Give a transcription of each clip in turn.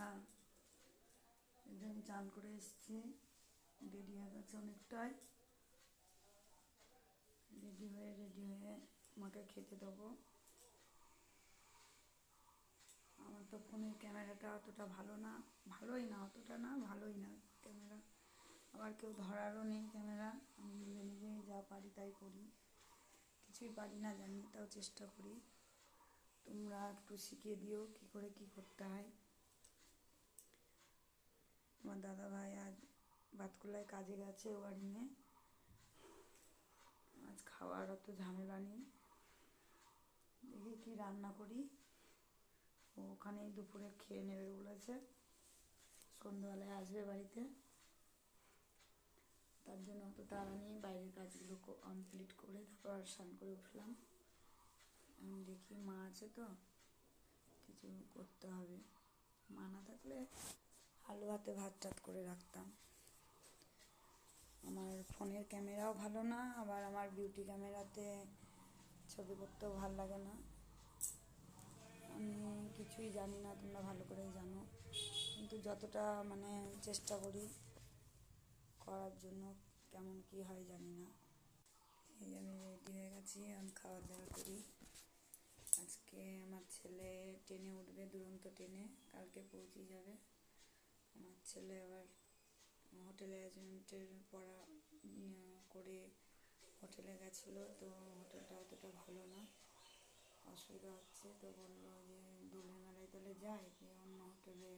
হ্যাঁ, এই যে আমি চান করে এসেছি, দেরি হয়ে গেছে অনেকটাই। রেডি হয়ে মাকে খেতে দেবো। আমার তো ফোনের ক্যামেরাটা অতটা ভালো না, ভালোই না, অতটা না, ভালোই না ক্যামেরা। আবার কেউ ধরারও নেই ক্যামেরা। আমি নিজেই যা পারি তাই করি, কিছুই পারি না জানি, তাও চেষ্টা করি। তোমরা একটু শিখিয়ে দিও কী করে কী করতে হয়। আমার দাদাভাই আজ বাতকুলায় কাজে গেছে ওয়ারিংয়ে। আজ খাওয়ার অত ঝামেলা নেই, দেখি কী রান্না করি। ও ওখানেই দুপুরে খেয়ে নেবে বলেছে, সন্ধ্যাবেলায় আসবে বাড়িতে। তার জন্য অত তাড়া নেই, বাইরের কাজগুলো কমপ্লিট করে তারপর স্নান করে উঠলাম। আমি দেখি মা আছে তো, কিছু করতে হবে। মা না থাকলে আলু হাতে ভাত টাত করে রাখতাম। আমার ফোনের ক্যামেরাও ভালো না, আবার আমার বিউটি ক্যামেরাতে ছবি করতেও ভালো লাগে না। আমি কিছুই জানি না, তোমরা ভালো করেই জানো, কিন্তু যতটা মানে চেষ্টা করি করার জন্য, কেমন কি হয় জানি না। এই আমি রেডি হয়ে গেছি, আমি খাওয়া দাওয়া করি। আজকে আমার ছেলে ট্রেনে উঠবে, দুরন্ত ট্রেনে, কালকে পৌঁছে যাবে। আমার ছেলে আবার হোটেল ম্যানেজমেন্টের পড়া করে হোটেলে গেছিলো, তো হোটেলটা অতটা ভালো না, অসুবিধা হচ্ছে। তো বললো যে দোলের মেলায় তাহলে যাই, যে অন্য হোটেলে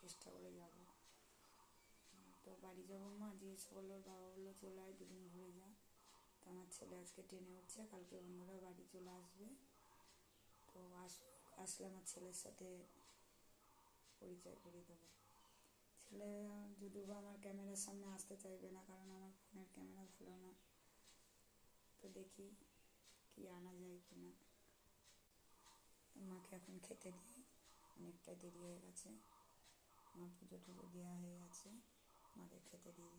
চেষ্টা করে যাব। তো বাড়ি যাবো মা জিজ্ঞেস করলো, বাবা বললো চলে আয়, দুদিন ঘুরে যা। তো আমার ছেলে আজকে ট্রেনে উঠছে, কালকে অন্যরা বাড়ি চলে আসবে। তো আসলে আমার ছেলের সাথে পরিচয় করিয়ে দেবো। ছেলে যদিও বা আমার ক্যামেরার সামনে আসতে চাইবে না, কারণ আমার ফোনের ক্যামেরা ভালো না। তো দেখি কি আনা যায় কি না। মাকে এখন খেতে দিই, অনেকটা দেরি হয়ে গেছে। মা পুজো টুজো দেওয়া হয়ে গেছে, মাকে খেতে দিয়ে